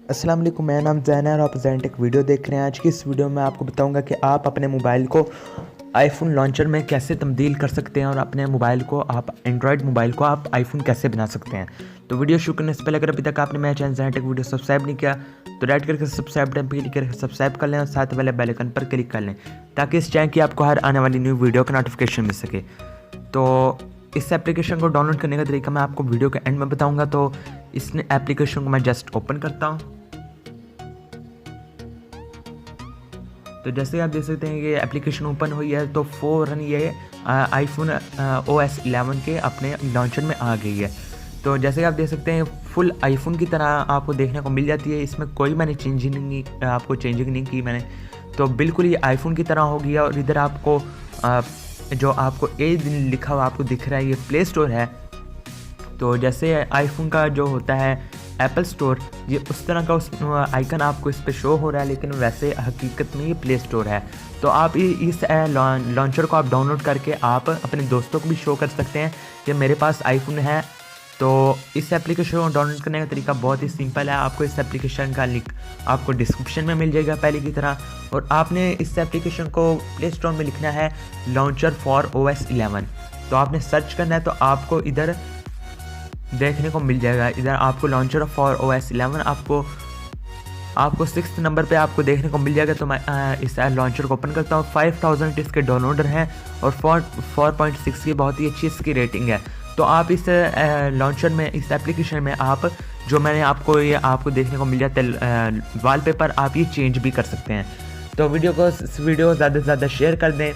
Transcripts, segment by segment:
अस्सलाम वालेकुम, मेरा नाम ज़ैन है और आप ज़ैनटेक वीडियो देख रहे हैं। आज की इस वीडियो में आपको बताऊंगा कि आप अपने मोबाइल को आईफोन लॉन्चर में कैसे तब्दील कर सकते हैं और अपने मोबाइल को आप एंड्रॉयड मोबाइल को आप आईफोन कैसे बना सकते हैं। तो वीडियो शुरू करने से पहले अगर अभी तक आपने मेरा चैनल ज़ैनटेक वीडियो सब्सक्राइब नहीं किया तो राइट करके सब्सक्राइब बटन पर क्लिक करके सब्सक्राइब कर लें और साथ वाले बेल आइकन पर क्लिक कर लें ताकि इस चैनल की आपको हर आने वाली न्यू वीडियो का नोटिफिकेशन मिल सके। तो इस एप्लीकेशन को डाउनलोड करने का तरीका मैं आपको वीडियो के एंड में बताऊंगा। तो इस एप्लीकेशन को मैं जस्ट ओपन करता हूं। तो जैसे आप देख सकते हैं ये एप्लीकेशन ओपन हुई है तो फ़ौरन ये आईफोन OS 11 के अपने लॉन्चर में आ गई है। तो जैसे आप देख सकते हैं फुल आईफोन की तरह आपको देखने को मिल जाती है। इसमें कोई मैंने चेंजिंग नहीं की मैंने, तो बिल्कुल ये आईफोन की तरह हो गया। और इधर आपको जो आपको लिखा हुआ आपको दिख रहा है ये प्ले स्टोर है। तो जैसे आईफोन का जो होता है एप्पल स्टोर, ये उस तरह का उस आइकन आपको इस पे शो हो रहा है, लेकिन वैसे हकीकत में ये प्ले स्टोर है। तो आप इस लॉन्चर को आप डाउनलोड करके आप अपने दोस्तों को भी शो कर सकते हैं कि मेरे पास आईफोन है। तो इस एप्लीकेशन को डाउनलोड करने का तरीका बहुत ही सिंपल है। आपको इस एप्लीकेशन का लिंक आपको डिस्क्रिप्शन में मिल जाएगा पहले की तरह, और आपने इस एप्लीकेशन को प्ले स्टोर में लिखना है लॉन्चर फॉर OS 11। तो आपने सर्च करना है तो आपको इधर देखने को मिल जाएगा। इधर आपको लॉन्चर फॉर OS 11 आपको 6th नंबर पे आपको देखने को मिल जाएगा। तो मैं इस लॉन्चर को ओपन करता हूँ। 5000 इसके डाउनलोडर हैं और 4.6 की बहुत ही अच्छी इसकी रेटिंग है। तो आप इस लॉन्चर में, इस एप्लीकेशन में आप जो मैंने आपको देखने को मिल जाता है वॉलपेपर, आप ये चेंज भी कर सकते हैं। तो वीडियो ज़्यादा से ज़्यादा शेयर कर दें।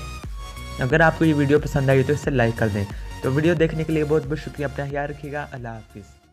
अगर आपको ये वीडियो पसंद आई तो इसे लाइक कर दें। तो वीडियो देखने के लिए बहुत बहुत शुक्रिया। अपना ख्याल रखिएगा। अल्लाह हाफिज़।